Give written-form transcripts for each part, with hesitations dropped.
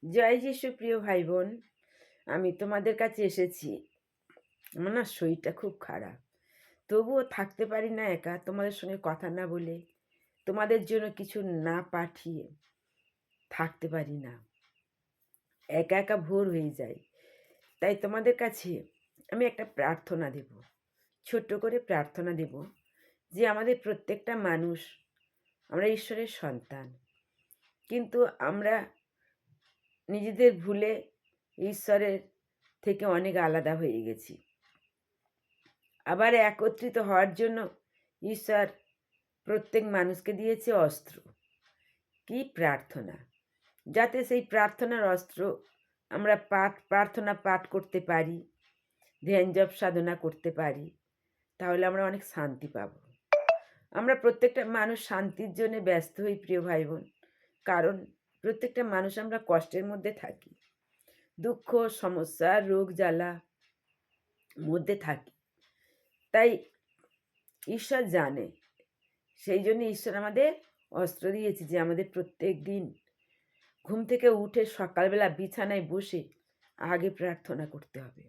জয় যিশু প্রিয় ভাই বোন, আমি তোমাদের কাছে এসেছি। আমার না শরীরটা খুব খারাপ, তবুও থাকতে পারি না একা, তোমাদের সঙ্গে কথা না বলে, তোমাদের জন্য কিছু না পাঠিয়ে থাকতে পারি না। একা একা ভোর হয়ে যায়। তাই তোমাদের কাছে আমি একটা প্রার্থনা দেব, ছোট্ট করে প্রার্থনা দেব যে আমাদের প্রত্যেকটা মানুষ, আমরা ঈশ্বরের সন্তান, কিন্তু আমরা নিজেদের ভুলে ঈশ্বরের থেকে অনেক আলাদা হয়ে গেছি। আবার একত্রিত হওয়ার জন্য ঈশ্বর প্রত্যেক মানুষকে দিয়েছে অস্ত্র, কি প্রার্থনা, যাতে সেই প্রার্থনার অস্ত্র আমরা প্রার্থনা পাঠ করতে পারি, ধ্যান জপ সাধনা করতে পারি, তাহলে আমরা অনেক শান্তি পাব। আমরা প্রত্যেকটা মানুষ শান্তির জন্য ব্যস্ত হই প্রিয় ভাই বোন, কারণ প্রত্যেকটা মানুষ আমরা কষ্টের মধ্যে থাকি, দুঃখ সমস্যা রোগ জ্বালা মধ্যে থাকি। তাই ঈশ্বর জানে, সেই জন্য ঈশ্বর আমাদের অস্ত্র দিয়েছে যে আমাদের প্রত্যেক দিন ঘুম থেকে উঠে সকালবেলা বিছানায় বসে আগে প্রার্থনা করতে হবে,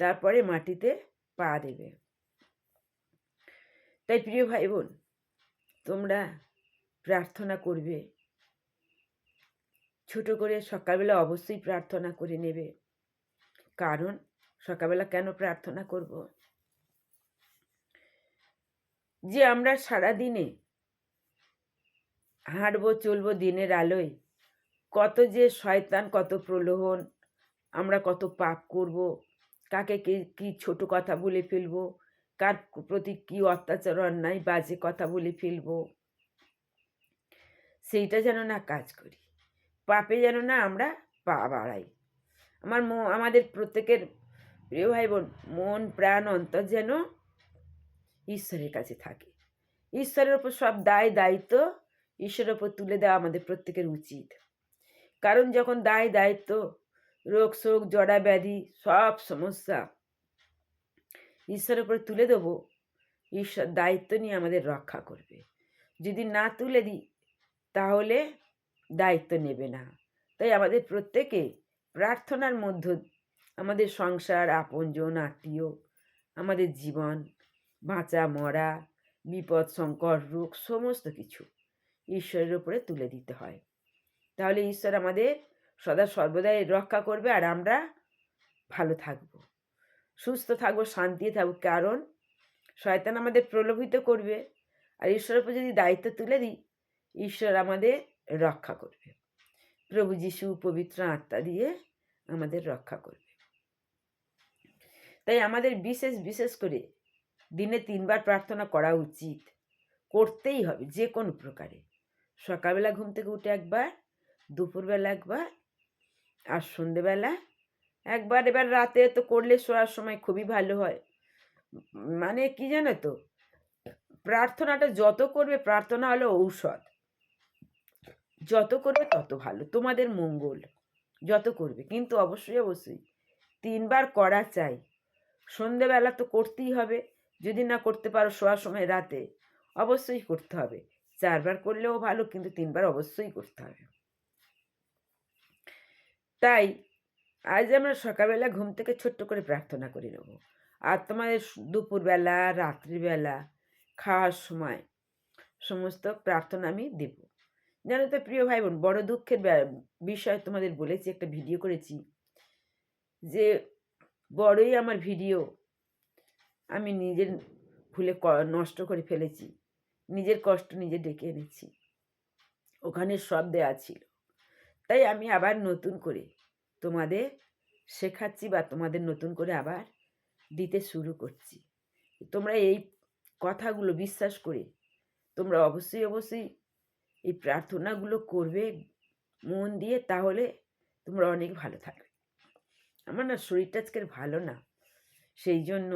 তারপরে মাটিতে পা দেবে। তাই প্রিয় ভাই বোন, তোমরা প্রার্থনা করবে, ছোট করে সকালবেলা অবশ্যই প্রার্থনা করে নেবে। কারণ সকালবেলা কেন প্রার্থনা করব? যে আমরা সারা দিনে হাঁটবো চলবো দিনের আলোয়, কত যে শয়তান, কত প্রলোভন, আমরা কত পাপ করব, কাকে কি ছোট কথা বলে ফেলবো, কার প্রতি কি অত্যাচার অন্যায় বাজে কথা বলে ফেলবো, সেইটা যেন না কাজ করি, পাপে যেন না আমরা পা বাড়াই। আমাদের প্রত্যেকের প্রিয় ভাই বোন, মন প্রাণ অন্তর যেন ঈশ্বরের কাছে থাকে। ঈশ্বরের ওপর সব দায়িত্ব ঈশ্বরের ওপর তুলে দেওয়া আমাদের প্রত্যেকের উচিত। কারণ যখন দায়িত্ব, রোগ শোক জড়া ব্যাধি সব সমস্যা ঈশ্বরের উপরে তুলে দেবো, ঈশ্বর দায়িত্ব নিয়ে আমাদের রক্ষা করবে। যদি না তুলে দিই তাহলে দায়িত্ব নেবে না। তাই আমাদের প্রত্যেকে প্রার্থনার মধ্য আমাদের সংসার, আপনজন, আত্মীয়, আমাদের জীবন, বাঁচা মরা, বিপদ সংকট রোগ সমস্ত কিছু ঈশ্বরের উপরে তুলে দিতে হয়। তাহলে ঈশ্বর আমাদের সদা সর্বদাই রক্ষা করবে, আর আমরা ভালো থাকবো, সুস্থ থাকবো, শান্তিতে থাকবো। কারণ শয়তান আমাদের প্রলোভিত করবে, আর ঈশ্বরের উপর যদি দায়িত্ব তুলে দিই, ঈশ্বর আমাদের রক্ষা করবে। প্রভু যিশু পবিত্র আত্মা দিয়ে আমাদের রক্ষা করবে। তাই আমাদের বিশেষ করে দিনে 3 বার প্রার্থনা করা উচিত, করতেই হবে যে কোনো প্রকারে। সকালবেলা ঘুম থেকে উঠে একবার, দুপুরবেলা একবার, আর সন্ধেবেলা একবার। এবার রাতে তো করলে শোয়ার সময় খুবই ভালো হয়। মানে কি জানো তো, প্রার্থনাটা যত করবে, প্রার্থনা হলো ঔষধ, যত করবে তত ভালো, তোমাদের মঙ্গল যত করবে। কিন্তু অবশ্যই 3 বার করা চাই। সন্ধেবেলা তো করতেই হবে, যদি না করতে পারো শোয়ার সময় রাতে, অবশ্যই করতে হবে। 4 বার করলেও ভালো, কিন্তু 3 বার অবশ্যই করতে হবে। তাই আজ আমরা সকালবেলা ঘুম থেকে ছোট্ট করে প্রার্থনা করে নেব। আর তোমাদের দুপুরবেলা, রাত্রিবেলা, খাওয়ার সময় সমস্ত প্রার্থনা আমি দেব। জানো তো প্রিয় ভাই বোন, বড় দুঃখের বিষয় তোমাদের বলেছি, একটা ভিডিও করেছি, যে বড়ই আমার ভিডিও আমি নিজের ভুলে নষ্ট করে ফেলেছি, নিজের কষ্ট নিজে ডেকে এনেছি, ওখানে সব দেওয়া ছিল। তাই আমি আবার নতুন করে তোমাদের শেখাচ্ছি, বা তোমাদের নতুন করে আবার দিতে শুরু করছি। তোমরা এই কথাগুলো বিশ্বাস করে তোমরা অবশ্যই এই প্রার্থনাগুলো করবে মন দিয়ে, তাহলে তোমরা অনেক ভালো থাকবে। আমার না শরীরটা আজকের ভালো না, সেই জন্য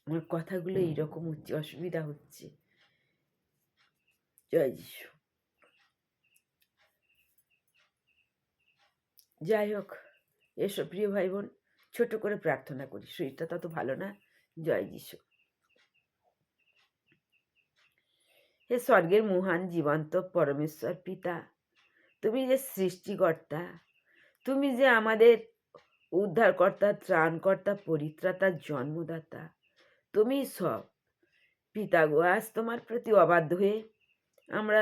আমার কথাগুলো এইরকম হচ্ছে, অসুবিধা হচ্ছে। জয় যিশু। যাই হোক, এসো প্রিয় ভাই বোন, ছোট করে প্রার্থনা করি, শরীরটা তত ভালো না। জয় যিশু। হে স্বর্গের মহান জীবন্ত পরমেশ্বর পিতা, তুমি যে সৃষ্টিকর্তা, তুমি যে আমাদের উদ্ধারকর্তা, ত্রাণকর্তা, পরিত্রাতা, জন্মদাতা, তুমি সব। পিতা গো, আজ তোমার প্রতি অবাধ্য হয়ে আমরা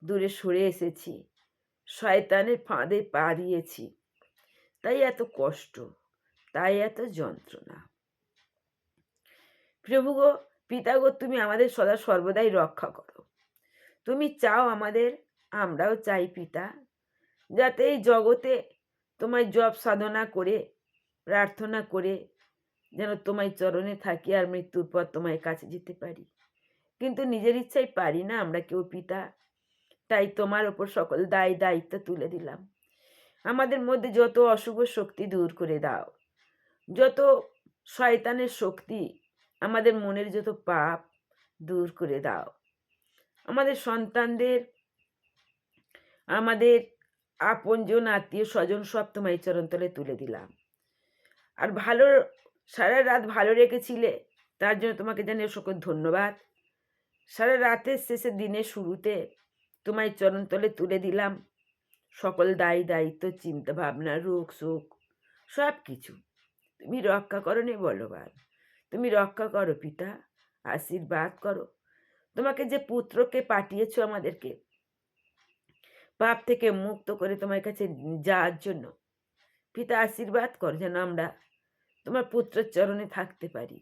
দূরে সরে এসেছি, শয়তানের ফাঁদে পা দিয়েছি, তাই এত কষ্ট, তাই এত যন্ত্রণা। প্রভু গো, পিতা গো, তুমি আমাদের সদা সর্বদাই রক্ষা করো। তুমি চাও আমাদের, আমরাও চাই পিতা, যাতে এই জগতে তোমায় জপ সাধনা করে, প্রার্থনা করে যেন তোমায় চরণে থাকি আর মৃত্যুর পর তোমায় কাছে যেতে পারি। কিন্তু নিজের ইচ্ছায় পারি না আমরা কেউ পিতা, তাই তোমার ওপর সকল দায় দায়িত্ব তুলে দিলাম। আমাদের মধ্যে যত অশুভ শক্তি দূর করে দাও, যত শয়তানের শক্তি, আমাদের মনের যত পাপ দূর করে দাও। আমাদের সন্তানদের, আমাদের আপনজন, আত্মীয় স্বজন সব তোমার চরণতলে তুলে দিলাম। আর ভালো, সারা রাত ভালো রেখেছিলে, তার জন্য তোমাকে জানিয়ে সকল ধন্যবাদ। সারা রাতের শেষে দিনের শুরুতে তোমায় চরণতলে তুলে দিলাম সকল দায়ী দায়িত্ব, চিন্তা ভাবনা, রোগ শোক সব কিছু। তুমি রক্ষা করো নে বলবান, তুমি রক্ষা করো পিতা, আশীর্বাদ করো। তোমাকে যে পুত্রকে পাঠিয়েছো আমাদেরকে পাপ থেকে মুক্ত করে তোমার কাছে যাওয়ার জন্য, পিতা আশীর্বাদ করো যেন আমরা তোমার পুত্রের চরণে থাকতে পারি।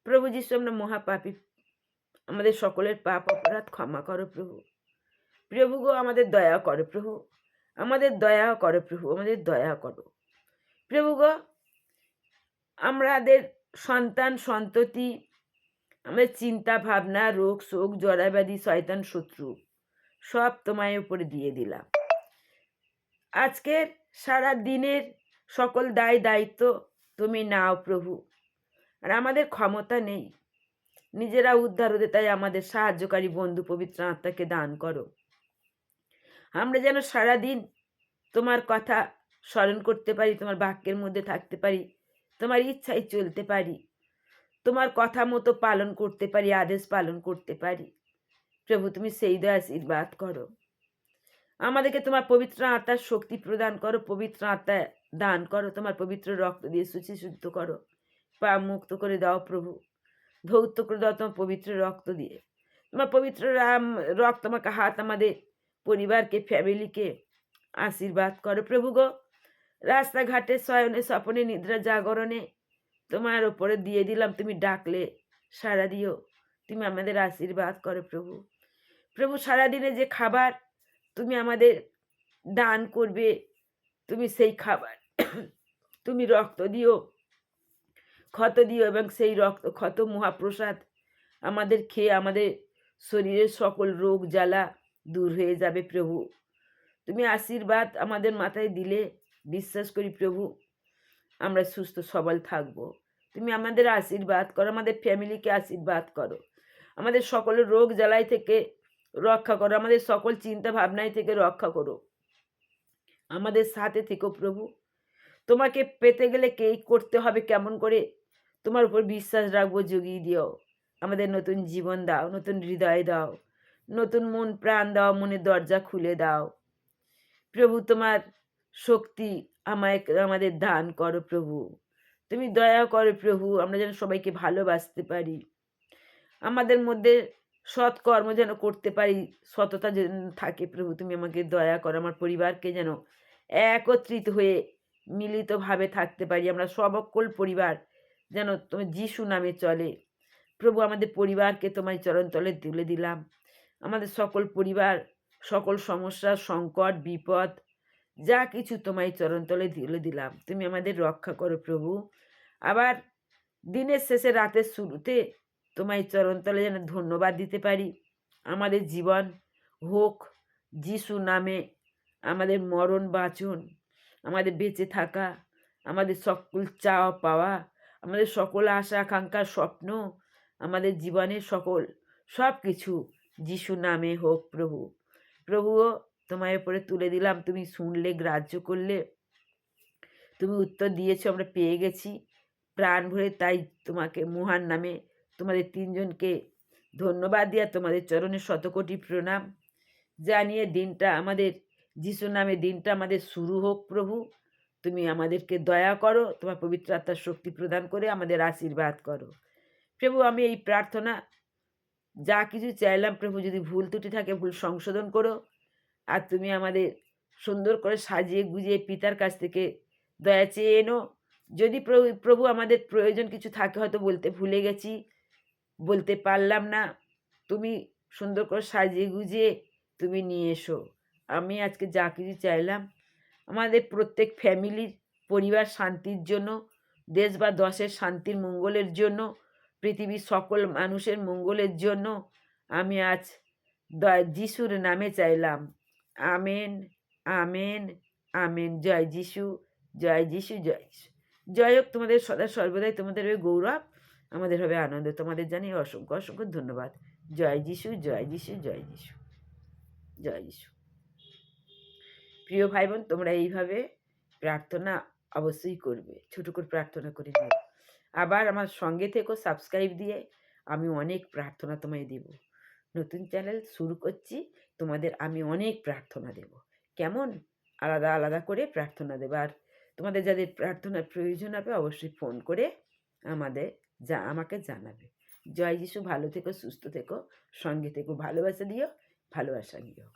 প্রভু যিশু, আমরা মহাপাপী, আমাদের সকলের পাপ অপরাধ ক্ষমা করো প্রভু। প্রভু গো, আমাদের দয়া করো প্রভু, আমাদের দয়া করো প্রভু, আমাদের দয়া করো প্রভু গো। আমাদের সন্তান সন্ততি, আমাদের চিন্তা ভাবনা, রোগ শোক, জরাব্যাধি, শয়তান শত্রু সব তোমার উপরে দিয়ে দিলাম। আজকের সারা দিনের সকল দায় দায়িত্ব তুমি নাও প্রভু। আর আমাদের ক্ষমতা নেই নিজেরা উদ্ধার হতে, তাই আমাদের সাহায্যকারী বন্ধু পবিত্র আত্মাকে দান করো। আমরা যেন সারাদিন তোমার কথা স্মরণ করতে পারি, তোমার বাক্যের মধ্যে থাকতে পারি, তোমার ইচ্ছায় চলতে পারি, তোমার কথা মতো পালন করতে পারি, আদেশ পালন করতে পারি। প্রভু, তুমি সেই দয়া আশীর্বাদ করো। আমাদেরকে তোমার পবিত্র আত্মার শক্তি প্রদান করো, পবিত্র আত্মা দান করো, তোমার পবিত্র রক্ত দিয়ে শুদ্ধ করো, পাপ মুক্ত করে দাও প্রভু, ধৌত করে দাও তোমার পবিত্র রক্ত দিয়ে। তোমার পবিত্র রক্ত তোমাকে হাত আমাদের পরিবারকে, ফ্যামিলিকে আশীর্বাদ করো প্রভু গো। রাস্তাঘাটে, শয়নে, স্বপনে, নিদ্রা, জাগরণে তোমার ওপরে দিয়ে দিলাম, তুমি ডাকলে সাড়া দিও, তুমি আমাদের আশীর্বাদ করো প্রভু। প্রভু, সারাদিনে যে খাবার তুমি আমাদের দান করবে, তুমি সেই খাবার তুমি রক্ত দিও, ক্ষত দিও, এবং সেই রক্ত ক্ষত মহাপ্রসাদ আমাদের খেয়ে আমাদের শরীরের সকল রোগ জ্বালা দূর হয়ে যাবে প্রভু। তুমি আশীর্বাদ আমাদের মাথায় দিলে বিশ্বাস করি প্রভু আমরা সুস্থ সবল থাকব। তুমি আমাদের আশীর্বাদ করো, আমাদের ফ্যামিলিকে আশীর্বাদ করো, আমাদের সকল রোগ জ্বালাই থেকে রক্ষা করো, আমাদের সকল চিন্তা ভাবনায় থেকে রক্ষা করো, আমাদের সাথে থেকো প্রভু। তোমাকে পেতে গেলে কে করতে হবে, কেমন করে তোমার উপর বিশ্বাস রাখবো, জুগিয়ে দিও। আমাদের নতুন জীবন দাও, নতুন হৃদয় দাও, নতুন মন প্রাণ দাও, মনের দরজা খুলে দাও প্রভু। তোমার শক্তি আমাদের দান করো প্রভু। তুমি দয়া করো প্রভু, আমরা যেন সবাইকে ভালোবাসতে পারি, আমাদের মধ্যে সৎ কর্ম যেন করতে পারি, সততা যেন থাকে প্রভু। তুমি আমাকে দয়া করো, আমার পরিবারকে যেন একত্রিত হয়ে মিলিতভাবে থাকতে পারি, আমরা সকল পরিবার যেন তোমার যিশু নামে চলে প্রভু। আমাদের পরিবারকে তোমার চরণতলে তুলে দিলাম, আমাদের সকল পরিবার, সকল সমস্যা, সংকট, বিপদ যা কিছু তোমার চরণতলে তুলে দিলাম, তুমি আমাদের রক্ষা করো প্রভু। আবার দিনের শেষে, রাতের শুরুতে তোমায় চরণতলে যেন ধন্যবাদ দিতে পারি। আমাদের জীবন হোক যিশু নামে, আমাদের মরণ বাঁচন, আমাদের বেঁচে থাকা, আমাদের সকল চাওয়া পাওয়া, আমাদের সকল আশা আকাঙ্ক্ষা স্বপ্ন, আমাদের জীবনের সকল সব কিছু যিশু নামে হোক প্রভু। প্রভুও তোমার উপরে তুলে দিলাম, তুমি শুনলে, গ্রাহ্য করলে, তুমি উত্তর দিয়েছো, আমরা পেয়ে গেছি প্রাণ ভরে। তাই তোমাকে মহান নামে তোমাদের তিনজনকে ধন্যবাদ দিয়া তোমাদের চরণে শতকোটি প্রণাম। জানিয়ে দিনটা আমাদের যিশু নামে দিনটা আমাদের শুরু হোক প্রভু। তুমি আমাদেরকে দয়া করো, তোমার পবিত্র আত্মার শক্তি প্রদান করে আমাদের আশীর্বাদ করো। প্রভু আমি এই প্রার্থনা যা কিছু চাইলাম প্রভু, যদি ভুল ত্রুটি থাকে ভুল সংশোধন করো। আর তুমি আমাদের সুন্দর করে সাজিয়ে গুজিয়ে পিতার কাছ থেকে দয়া চেয়ে এনো। যদি প্রভু প্রভু আমাদের প্রয়োজন কিছু থাকে, হয়তো বলতে ভুলে গেছি, বলতে পারলাম না, তুমি সুন্দর করে সাজিয়ে গুজিয়ে তুমি নিয়ে এসো। আমি আজকে যা কিছু চাইলাম আমাদের প্রত্যেক ফ্যামিলির পরিবার শান্তির জন্য, দেশ বা দশের শান্তির মঙ্গলের জন্য, পৃথিবীর সকল মানুষের মঙ্গলের জন্য আমি আজ যিশুর নামে চাইলাম। Amen, amen, amen. জয় যিশু, জয় যিশু, জয় যিশু। জয় হোক তোমাদের সদা সর্বদাই, তোমাদের হবে গৌরব, আমাদের হবে আনন্দ। তোমাদের জানিয়ে অসংখ্য অসংখ্য ধন্যবাদ। জয় যিশু, জয় যিশু, জয় যিশু, জয় যিশু। প্রিয় ভাই বোন, তোমরা এইভাবে প্রার্থনা অবশ্যই করবে, ছোট করে প্রার্থনা করে নিও। আবার আমার সঙ্গে থেকো সাবস্ক্রাইব দিয়ে, আমি অনেক প্রার্থনা তোমায় দেব। নতুন চ্যানেল শুরু করছি, তোমাদের আমি অনেক প্রার্থনা দেব। কেমন? আলাদা আলাদা করে প্রার্থনা দেব। আর তোমাদের যাদের প্রার্থনার প্রয়োজন হবে অবশ্যই ফোন করে আমাকে জানাবে। জয় যিশু। ভালো থেকো, সুস্থ থেকো, সঙ্গে থেকো, ভালোবাসা দিও, ভালোবাসা নিও।